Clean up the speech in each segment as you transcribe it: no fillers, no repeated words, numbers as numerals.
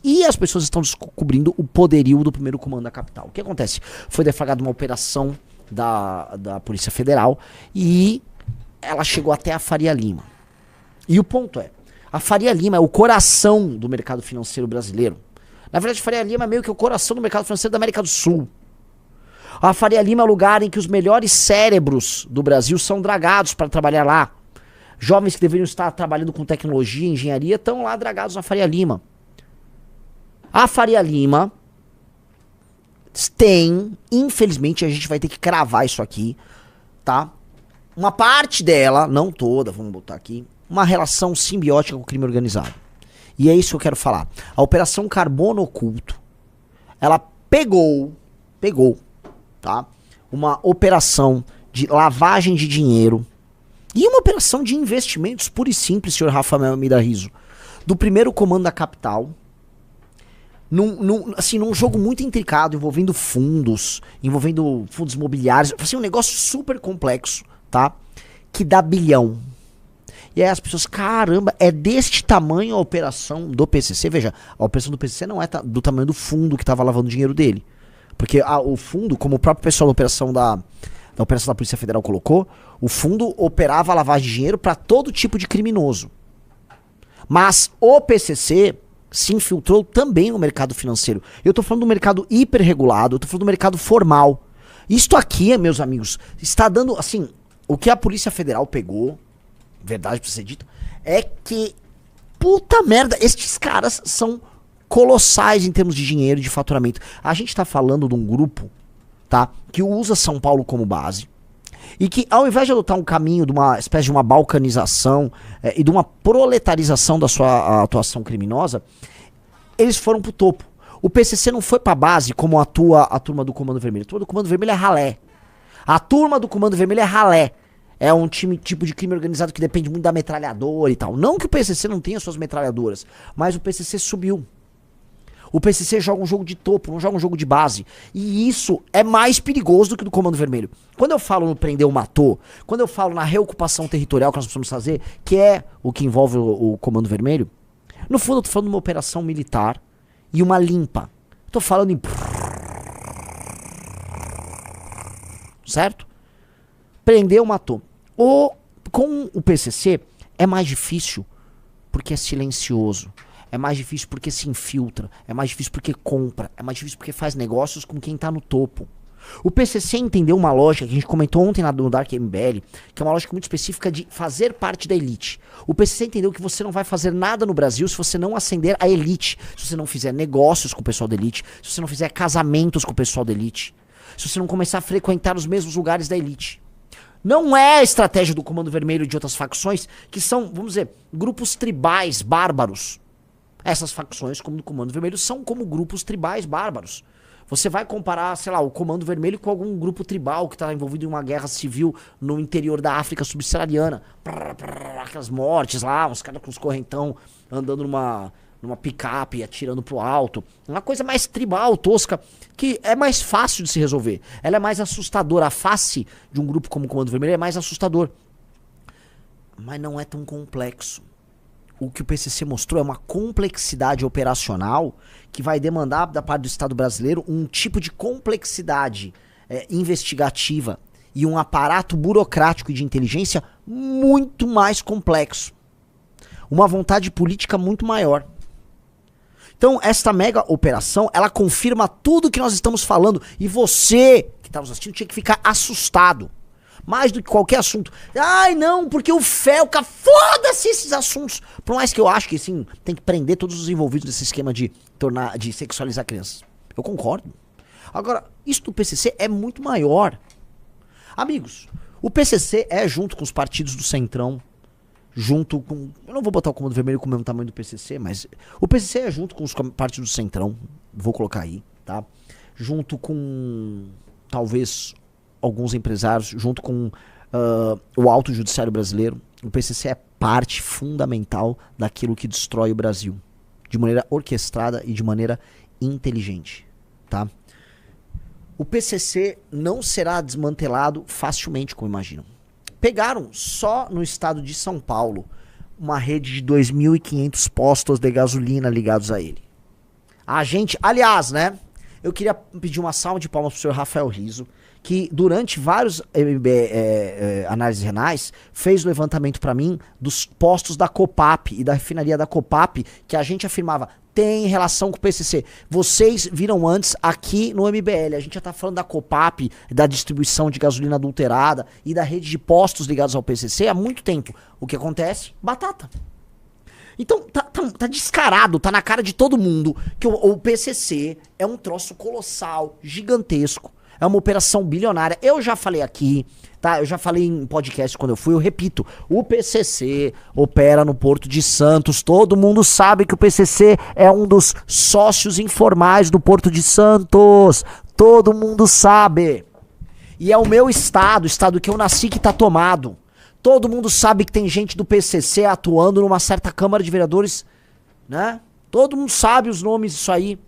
E as pessoas estão descobrindo o poderio do primeiro comando da capital. O que acontece? Foi deflagrada uma operação da Polícia Federal e ela chegou até a Faria Lima. E o ponto é, a Faria Lima é o coração do mercado financeiro brasileiro. Na verdade, a Faria Lima é meio que o coração do mercado financeiro da América do Sul. A Faria Lima é o lugar em que os melhores cérebros do Brasil são dragados para trabalhar lá. Jovens que deveriam estar trabalhando com tecnologia e engenharia estão lá dragados na Faria Lima. A Faria Lima tem, infelizmente, a gente vai ter que cravar isso aqui, tá? Uma parte dela, não toda, vamos botar aqui, uma relação simbiótica com o crime organizado. E é isso que eu quero falar. A Operação Carbono Oculto, ela pegou, tá? Uma operação de lavagem de dinheiro e uma operação de investimentos pura e simples, senhor Rafael Almeida Rizzo, do primeiro comando da capital, num jogo muito intricado, envolvendo fundos imobiliários, assim, um negócio super complexo, tá? Que dá bilhão. E aí as pessoas, caramba, é deste tamanho a operação do PCC? Veja, a operação do PCC não é do tamanho do fundo que estava lavando o dinheiro dele. Porque o fundo, como o próprio pessoal da operação da Polícia Federal colocou, o fundo operava a lavagem de dinheiro para todo tipo de criminoso. Mas o PCC se infiltrou também no mercado financeiro. Eu tô falando do mercado hiperregulado, eu tô falando do mercado formal. Isto aqui, meus amigos, está dando, assim, o que a Polícia Federal pegou, verdade pra ser dito, é que, puta merda, estes caras são colossais em termos de dinheiro e de faturamento. A gente tá falando de um grupo, tá, que usa São Paulo como base, e que ao invés de adotar um caminho de uma espécie de uma balcanização e de uma proletarização da sua atuação criminosa, eles foram pro topo. O PCC não foi pra base como atua a turma do Comando Vermelho. A turma do Comando Vermelho é ralé. A turma do Comando Vermelho é ralé. É um tipo de crime organizado que depende muito da metralhadora e tal. Não que o PCC não tenha suas metralhadoras, mas o PCC subiu. O PCC joga um jogo de topo, não joga um jogo de base. E isso é mais perigoso do que o do Comando Vermelho. Quando eu falo no prendeu, matou, quando eu falo na reocupação territorial que nós precisamos fazer, que é o que envolve o Comando Vermelho, no fundo eu tô falando de uma operação militar e uma limpa. Tô falando em... certo? Prendeu, matou. Com o PCC é mais difícil porque é silencioso. É mais difícil porque se infiltra. É mais difícil porque compra. É mais difícil porque faz negócios com quem tá no topo. O PCC entendeu uma lógica que a gente comentou ontem no Dark MBL, que é uma lógica muito específica de fazer parte da elite. O PCC entendeu que você não vai fazer nada no Brasil se você não ascender a elite, se você não fizer negócios com o pessoal da elite, se você não fizer casamentos com o pessoal da elite, se você não começar a frequentar os mesmos lugares da elite. Não é a estratégia do Comando Vermelho e de outras facções que são, vamos dizer, grupos tribais bárbaros. Essas facções, como do Comando Vermelho, são como grupos tribais bárbaros. Você vai comparar, sei lá, o Comando Vermelho com algum grupo tribal que está envolvido em uma guerra civil no interior da África subsaariana. Aquelas mortes lá, uns caras com os correntão andando numa picape, atirando pro alto. Uma coisa mais tribal, tosca, que é mais fácil de se resolver. Ela é mais assustadora. A face de um grupo como o Comando Vermelho é mais assustador. Mas não é tão complexo. O que o PCC mostrou é uma complexidade operacional que vai demandar da parte do Estado brasileiro um tipo de complexidade investigativa e um aparato burocrático e de inteligência muito mais complexo. Uma vontade política muito maior. Então, esta mega operação, ela confirma tudo que nós estamos falando. E você, que está nos assistindo, tinha que ficar assustado. Mais do que qualquer assunto. Ai, não, porque o Felca, foda-se esses assuntos. Por mais que eu acho que, sim, tem que prender todos os envolvidos nesse esquema de sexualizar crianças. Eu concordo. Agora, isso do PCC é muito maior. Amigos, o PCC é junto com os partidos do Centrão, junto com... Eu não vou botar o Comando Vermelho com o mesmo tamanho do PCC, mas o PCC é junto com os partidos do Centrão, vou colocar aí, tá? Junto com, talvez, alguns empresários, junto com o Alto Judiciário Brasileiro. O PCC é parte fundamental daquilo que destrói o Brasil, de maneira orquestrada e de maneira inteligente, tá? O PCC não será desmantelado facilmente, como imaginam. Pegaram só no estado de São Paulo uma rede de 2.500 postos de gasolina ligados a ele. A gente, aliás, né? Eu queria pedir uma salva de palmas pro senhor Rafael Rizzo, que durante vários análises renais fez o levantamento para mim dos postos da Copap e da refinaria da Copap, que a gente afirmava tem relação com o PCC. Vocês viram antes aqui no MBL, a gente já tá falando da Copap, da distribuição de gasolina adulterada e da rede de postos ligados ao PCC há muito tempo. O que acontece? Batata. Então, tá descarado, tá na cara de todo mundo que o PCC é um troço colossal, gigantesco. É uma operação bilionária. Eu já falei aqui, tá? Eu já falei em podcast quando eu fui, eu repito. O PCC opera no Porto de Santos. Todo mundo sabe que o PCC é um dos sócios informais do Porto de Santos. Todo mundo sabe. E é o meu estado, o estado que eu nasci, que tá tomado. Todo mundo sabe que tem gente do PCC atuando numa certa Câmara de Vereadores, né? Todo mundo sabe os nomes disso aí.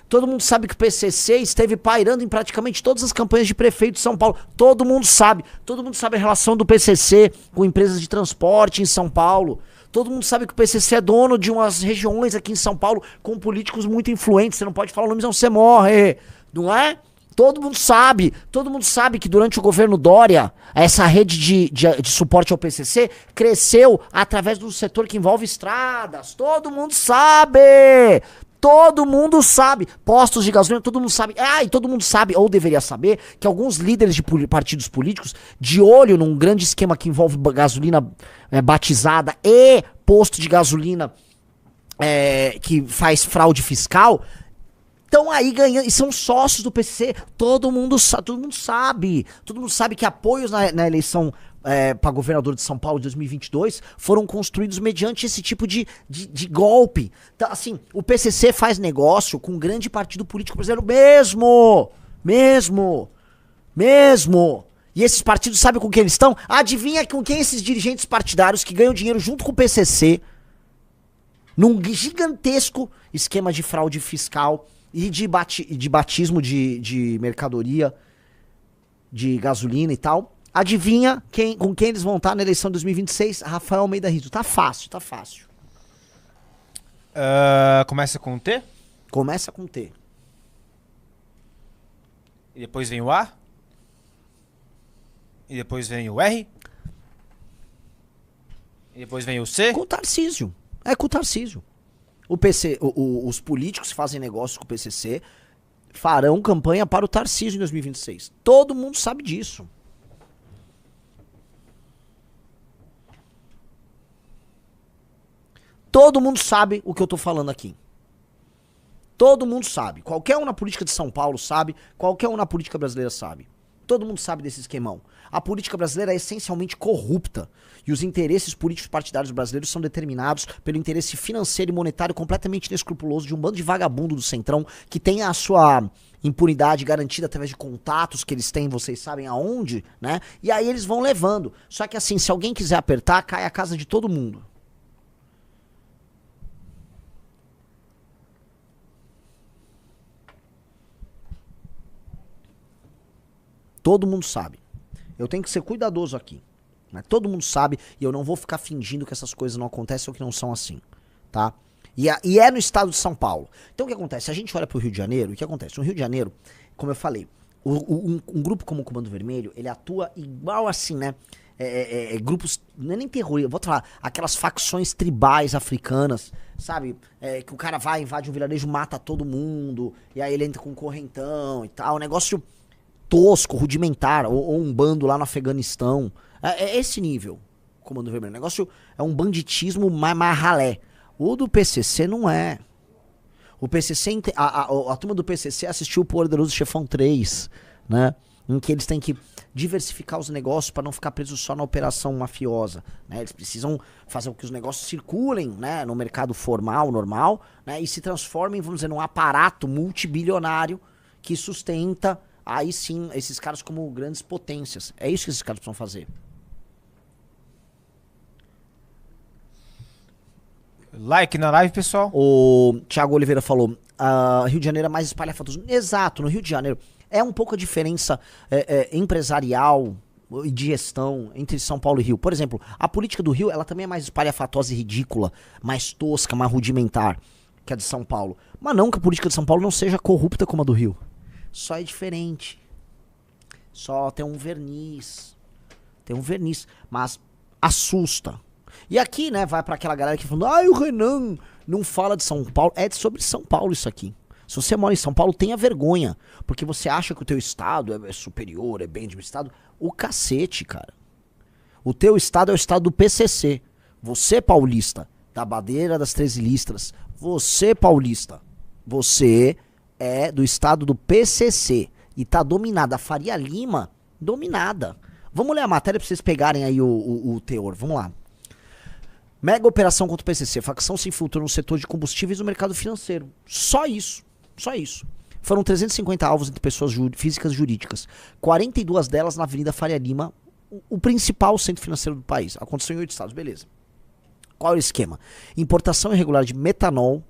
Todo mundo sabe que o PCC esteve pairando em praticamente todas as campanhas de prefeito de São Paulo. Todo mundo sabe. Todo mundo sabe a relação do PCC com empresas de transporte em São Paulo. Todo mundo sabe que o PCC é dono de umas regiões aqui em São Paulo com políticos muito influentes. Você não pode falar o nome, senão você morre. Não é? Todo mundo sabe que durante o governo Dória, essa rede de suporte ao PCC cresceu através do setor que envolve estradas. Todo mundo sabe. Todo mundo sabe. Postos de gasolina, todo mundo sabe. Ah, e todo mundo sabe, ou deveria saber, que alguns líderes de partidos políticos, de olho num grande esquema que envolve gasolina batizada e posto de gasolina que faz fraude fiscal, estão aí ganhando, e são sócios do PCC. Todo mundo sabe. Todo mundo sabe que apoios na eleição para governador de São Paulo de 2022 foram construídos mediante esse tipo de golpe. Então, assim, o PCC faz negócio com um grande partido político brasileiro mesmo. E esses partidos sabem com quem eles estão? Adivinha com quem esses dirigentes partidários que ganham dinheiro junto com o PCC num gigantesco esquema de fraude fiscal e de batismo de mercadoria, de gasolina e tal. Adivinha com quem eles vão estar na eleição de 2026? Rafael Almeida Rizzo. Tá fácil. Começa com T? Começa com T. E depois vem o A? E depois vem o R? E depois vem o C? Com o Tarcísio. É com o Tarcísio. Os políticos que fazem negócio com o PCC farão campanha para o Tarcísio em 2026. Todo mundo sabe disso. Todo mundo sabe o que eu tô falando aqui. Todo mundo sabe. Qualquer um na política de São Paulo sabe. Qualquer um na política brasileira sabe. Todo mundo sabe desse esquemão. A política brasileira é essencialmente corrupta. E os interesses políticos partidários brasileiros são determinados pelo interesse financeiro e monetário completamente inescrupuloso de um bando de vagabundo do Centrão que tem a sua impunidade garantida através de contatos que eles têm, vocês sabem aonde, né? E aí eles vão levando. Só que assim, se alguém quiser apertar, cai a casa de todo mundo. Todo mundo sabe. Eu tenho que ser cuidadoso aqui. Né? Todo mundo sabe e eu não vou ficar fingindo que essas coisas não acontecem ou que não são assim. Tá? E é no estado de São Paulo. Então o que acontece? Se a gente olha pro Rio de Janeiro, o que acontece? No Rio de Janeiro, como eu falei, um grupo como o Comando Vermelho, ele atua igual assim, né? Grupos, não é nem terrorismo, vou falar, aquelas facções tribais africanas, sabe? Que o cara vai, invade um vilarejo, mata todo mundo, e aí ele entra com um correntão e tal. Um negócio tosco, rudimentar, ou um bando lá no Afeganistão. É esse nível, Comando Vermelho. O negócio é um banditismo mais ralé. O do PCC não é. O PCC, a turma do PCC assistiu o Poderoso Chefão 3, né? Em que eles têm que diversificar os negócios para não ficar presos só na operação mafiosa, né? Eles precisam fazer com que os negócios circulem, né, no mercado formal, normal, né, e se transformem, vamos dizer, num aparato multibilionário que sustenta, aí sim, esses caras como grandes potências. É isso que esses caras precisam fazer. Like na live, pessoal. O Thiago Oliveira falou, Rio de Janeiro é mais espalhafatoso. Exato, no Rio de Janeiro é um pouco a diferença empresarial e de gestão entre São Paulo e Rio. Por exemplo, a política do Rio, ela também é mais espalhafatosa e ridícula, mais tosca, mais rudimentar. que a de São Paulo. Mas não que a política de São Paulo não seja corrupta como a do Rio. Só é diferente. Só tem um verniz. Tem um verniz. Mas assusta. E aqui, né, vai pra aquela galera que fala, o Renan não fala de São Paulo. É sobre São Paulo isso aqui. Se você mora em São Paulo, tenha vergonha. Porque você acha que o teu estado é superior, é bem administrado. O cacete, cara. O teu estado é o estado do PCC. Você, paulista, da Bandeira das 13 Listras. Você, paulista, você é do estado do PCC. E tá dominada. A Faria Lima, dominada. Vamos ler a matéria pra vocês pegarem aí o teor. Vamos lá. Mega operação contra o PCC. Facção se infiltrou no setor de combustíveis e no mercado financeiro. Só isso. Só isso. Foram 350 alvos entre pessoas físicas e jurídicas. 42 delas na Avenida Faria Lima, o principal centro financeiro do país. Aconteceu em 8 estados, beleza. Qual é o esquema? Importação irregular de metanol,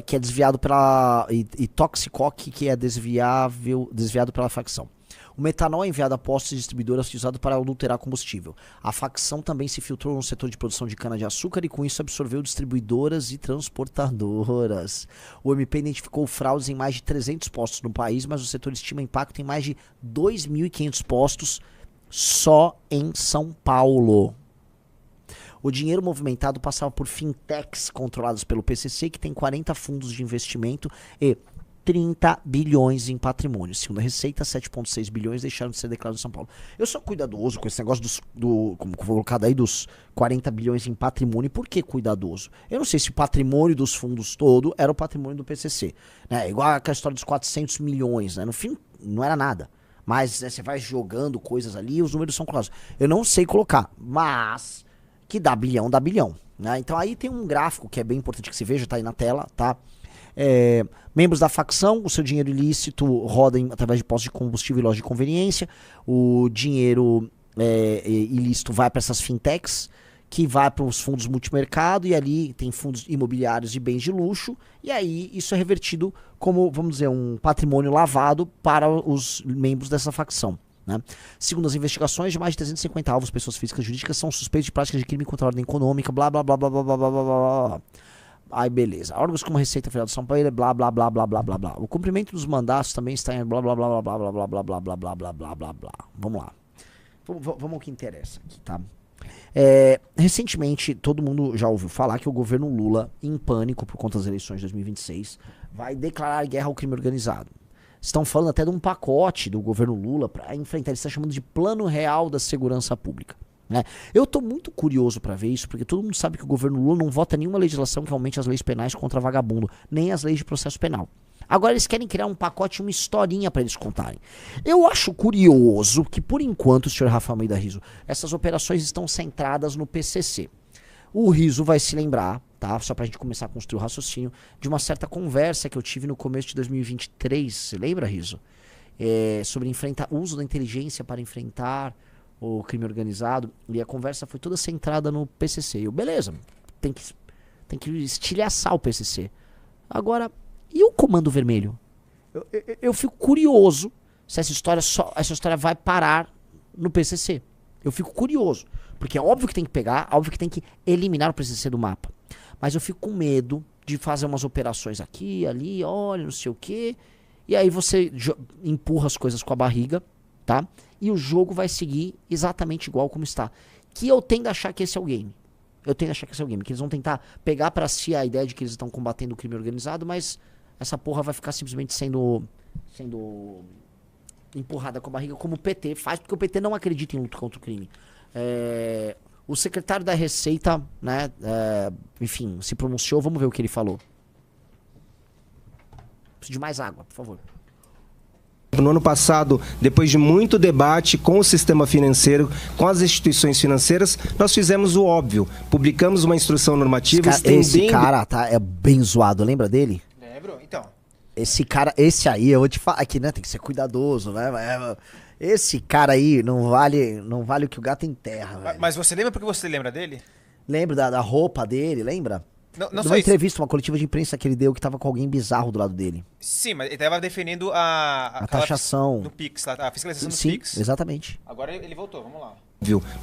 que é desviado pela... E toxicoque, que é desviado pela facção. O metanol é enviado a postos e distribuidoras usado para adulterar combustível. A facção também se filtrou no setor de produção de cana-de-açúcar e com isso absorveu distribuidoras e transportadoras. O MP identificou fraudes em mais de 300 postos no país, mas o setor estima impacto em mais de 2.500 postos só em São Paulo. O dinheiro movimentado passava por fintechs controladas pelo PCC, que tem 40 fundos de investimento e 30 bilhões em patrimônio. Segundo a Receita, 7,6 bilhões deixaram de ser declarados em São Paulo. Eu sou cuidadoso com esse negócio como colocado aí, dos 40 bilhões em patrimônio. Por que cuidadoso? Eu não sei se o patrimônio dos fundos todo era o patrimônio do PCC. Né? Igual a história dos 400 milhões. Né? No fim, não era nada. Mas né, você vai jogando coisas ali e os números são claros. Eu não sei colocar, mas que dá bilhão, dá bilhão. Né? Então aí tem um gráfico que é bem importante que se veja, tá aí na tela, tá? Membros da facção, o seu dinheiro ilícito roda através de postos de combustível e lojas de conveniência. O dinheiro ilícito vai para essas fintechs, que vai para os fundos multimercado, e ali tem fundos imobiliários e bens de luxo, e aí isso é revertido como, vamos dizer, um patrimônio lavado para os membros dessa facção. Né? Segundo as investigações, de mais de 350 alvos, pessoas físicas e jurídicas, são suspeitos de práticas de crime contra a ordem econômica, blá blá blá blá blá blá blá blá blá. Aí beleza, órgãos como a Receita Federal de São Paulo é blá blá blá blá blá blá blá. O cumprimento dos mandatos também está em blá blá blá blá blá blá blá blá blá blá blá blá blá blá blá. Vamos lá. Vamos ao que interessa aqui, tá? Recentemente, todo mundo já ouviu falar que o governo Lula, em pânico por conta das eleições de 2026, vai declarar guerra ao crime organizado. Estão falando até de um pacote do governo Lula para enfrentar, eles estão chamando de Plano Real da Segurança Pública. Né? Eu tô muito curioso pra ver isso, porque todo mundo sabe que o governo Lula não vota nenhuma legislação que aumente as leis penais contra vagabundo, nem as leis de processo penal. Agora eles querem criar um pacote, uma historinha pra eles contarem. Eu acho curioso que, por enquanto, senhor Rafael Almeida Rizzo, essas operações estão centradas no PCC. O Rizzo vai se lembrar, tá? Só pra gente começar a construir o raciocínio, de uma certa conversa que eu tive no começo de 2023, você lembra, Rizzo? Sobre o uso da inteligência para enfrentar o crime organizado, e a conversa foi toda centrada no PCC. Eu, beleza, tem que estilhaçar o PCC. Agora, e o Comando Vermelho? Eu fico curioso se essa história vai parar no PCC. Eu fico curioso, porque é óbvio que tem que pegar, óbvio que tem que eliminar o PCC do mapa. Mas eu fico com medo de fazer umas operações aqui, ali, olha, não sei o quê, e aí você empurra as coisas com a barriga, tá? E o jogo vai seguir exatamente igual como está. Que eu tendo a achar que esse é o game. Que eles vão tentar pegar pra si a ideia de que eles estão combatendo o crime organizado, mas essa porra vai ficar simplesmente sendo empurrada com a barriga, como o PT faz, porque o PT não acredita em luta contra o crime. O secretário da Receita, né, enfim, se pronunciou, vamos ver o que ele falou. Preciso de mais água, por favor. No ano passado, depois de muito debate com o sistema financeiro, com as instituições financeiras, nós fizemos o óbvio. Publicamos uma instrução normativa estendendo... Esse cara é bem zoado, lembra dele? Lembro, então. Esse aí, eu vou te falar aqui, né? Tem que ser cuidadoso, né? Esse cara aí não vale o que o gato enterra, velho. Mas você lembra porque você lembra dele? Lembro da roupa dele, lembra? Não Numa só entrevista, uma coletiva de imprensa que ele deu, que tava com alguém bizarro do lado dele. Sim, mas ele tava defendendo a taxação. do Pix, a fiscalização do Sim, Pix. exatamente. Agora ele voltou, vamos lá.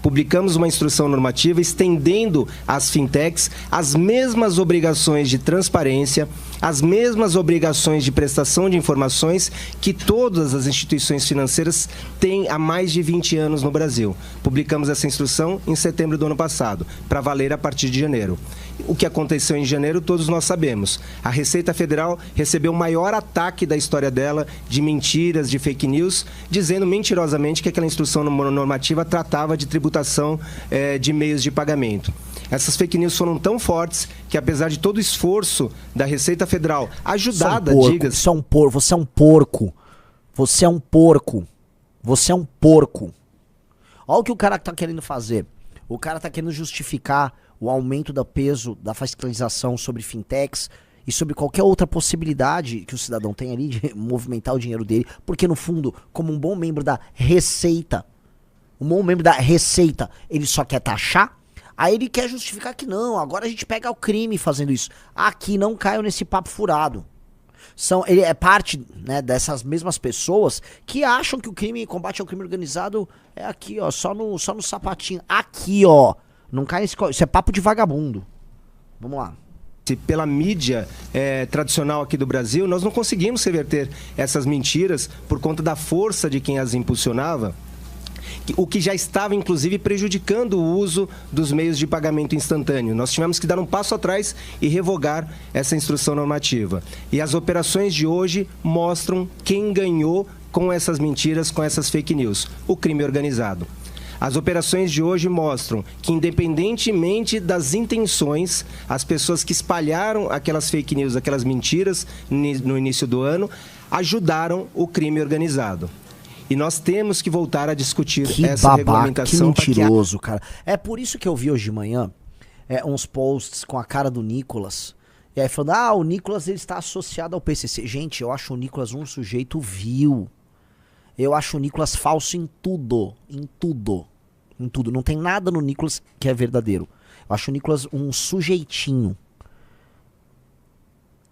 Publicamos uma instrução normativa estendendo às fintechs as mesmas obrigações de transparência, as mesmas obrigações de prestação de informações que todas as instituições financeiras têm há mais de 20 anos no Brasil. Publicamos essa instrução em setembro do ano passado, para valer a partir de janeiro. O que aconteceu em janeiro, todos nós sabemos. A Receita Federal recebeu o maior ataque da história dela de mentiras, de fake news, dizendo mentirosamente que aquela instrução normativa tratava de tributação de meios de pagamento. Essas fake news foram tão fortes que, apesar de todo o esforço da Receita Federal, ajudada, diga-se... Você é um porco, você é um porco. Você é um porco. Você é um porco. Olha o que o cara tá querendo fazer. O cara tá querendo justificar o aumento do peso da fiscalização sobre fintechs e sobre qualquer outra possibilidade que o cidadão tem ali de movimentar o dinheiro dele, porque no fundo, como um bom membro da Receita, ele só quer taxar, aí ele quer justificar que não, agora a gente pega o crime fazendo isso. Aqui não caio nesse papo furado. Ele é parte, né, dessas mesmas pessoas que acham que o combate ao crime organizado é aqui, ó, só no sapatinho. Aqui, ó. Não cai nesse... Isso é papo de vagabundo. Vamos lá. Pela mídia tradicional aqui do Brasil, nós não conseguimos reverter essas mentiras por conta da força de quem as impulsionava, o que já estava, inclusive, prejudicando o uso dos meios de pagamento instantâneo. Nós tivemos que dar um passo atrás e revogar essa instrução normativa. E as operações de hoje mostram quem ganhou com essas mentiras, com essas fake news: o crime organizado. As operações de hoje mostram que, independentemente das intenções, as pessoas que espalharam aquelas fake news, aquelas mentiras no início do ano, ajudaram o crime organizado. E nós temos que voltar a discutir essa regulamentação. Que mentiroso, cara. É por isso que eu vi hoje de manhã uns posts com a cara do Nicolas. E aí falando, o Nicolas ele está associado ao PCC. Gente, eu acho o Nicolas um sujeito vil. Eu acho o Nicolas falso em tudo. Em tudo. Em tudo. Não tem nada no Nicolas que é verdadeiro. Eu acho o Nicolas um sujeitinho.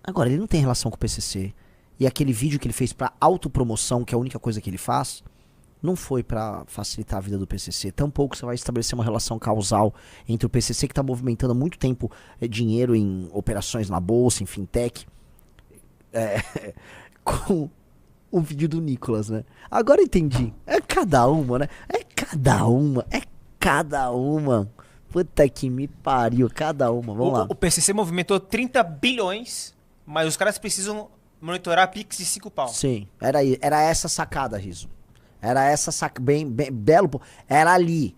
Agora, ele não tem relação com o PCC. E aquele vídeo que ele fez pra autopromoção, que é a única coisa que ele faz, não foi pra facilitar a vida do PCC. Tampouco você vai estabelecer uma relação causal entre o PCC, que tá movimentando há muito tempo dinheiro em operações na bolsa, em fintech, com o vídeo do Nicolas, né? Agora eu entendi. É cada uma, né? É cada uma. Puta que me pariu, cada uma. Vamos lá. O PCC movimentou 30 bilhões, mas os caras precisam monitorar Pix de 5 pau. Sim, era essa sacada, Riso. Era essa sacada, bem belo, era ali.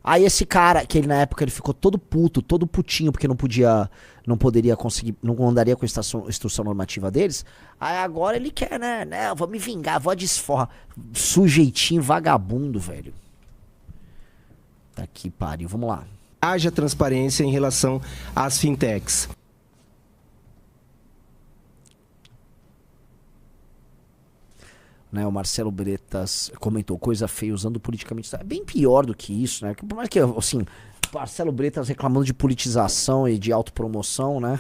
Aí esse cara, que ele na época ele ficou todo puto, todo putinho, porque não poderia conseguir, não andaria com a instrução normativa deles. Aí agora ele quer, né, eu vou me vingar, vou desforra. Sujeitinho vagabundo, velho. Tá que pariu, vamos lá. Haja transparência em relação às fintechs. Né, o Marcelo Bretas comentou, coisa feia usando politicamente. É bem pior do que isso, né? Por mais que, assim, Marcelo Bretas reclamando de politização e de autopromoção, né?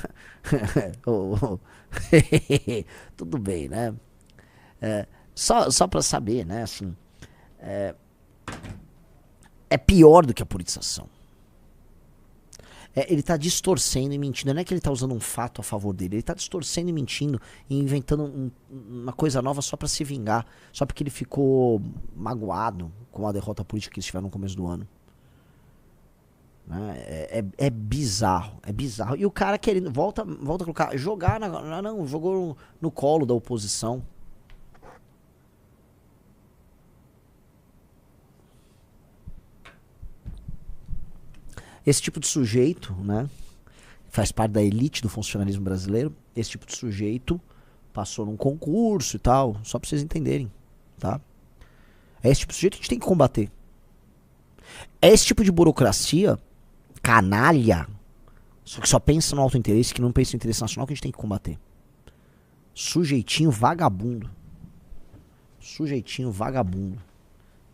Tudo bem, né? Só pra saber, né? Assim, é pior do que a politização. Ele tá distorcendo e mentindo. Não é que ele tá usando um fato a favor dele. Ele tá distorcendo e mentindo e inventando uma coisa nova só pra se vingar. Só porque ele ficou magoado com a derrota política que eles tiveram no começo do ano. Né? É bizarro. É bizarro. E o cara querendo... Volta a colocar... Jogar não, jogou no colo da oposição. Esse tipo de sujeito, né, faz parte da elite do funcionalismo brasileiro. Esse tipo de sujeito passou num concurso e tal, só pra vocês entenderem, tá? É esse tipo de sujeito que a gente tem que combater. É esse tipo de burocracia, canalha, que só pensa no autointeresse, que não pensa no interesse nacional, que a gente tem que combater. Sujeitinho vagabundo. Sujeitinho vagabundo,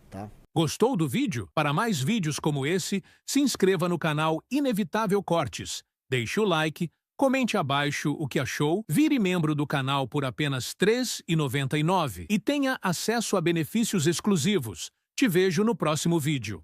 tá? Gostou do vídeo? Para mais vídeos como esse, se inscreva no canal Inevitável Cortes, deixe o like, comente abaixo o que achou, vire membro do canal por apenas R$ 3,99 e tenha acesso a benefícios exclusivos. Te vejo no próximo vídeo.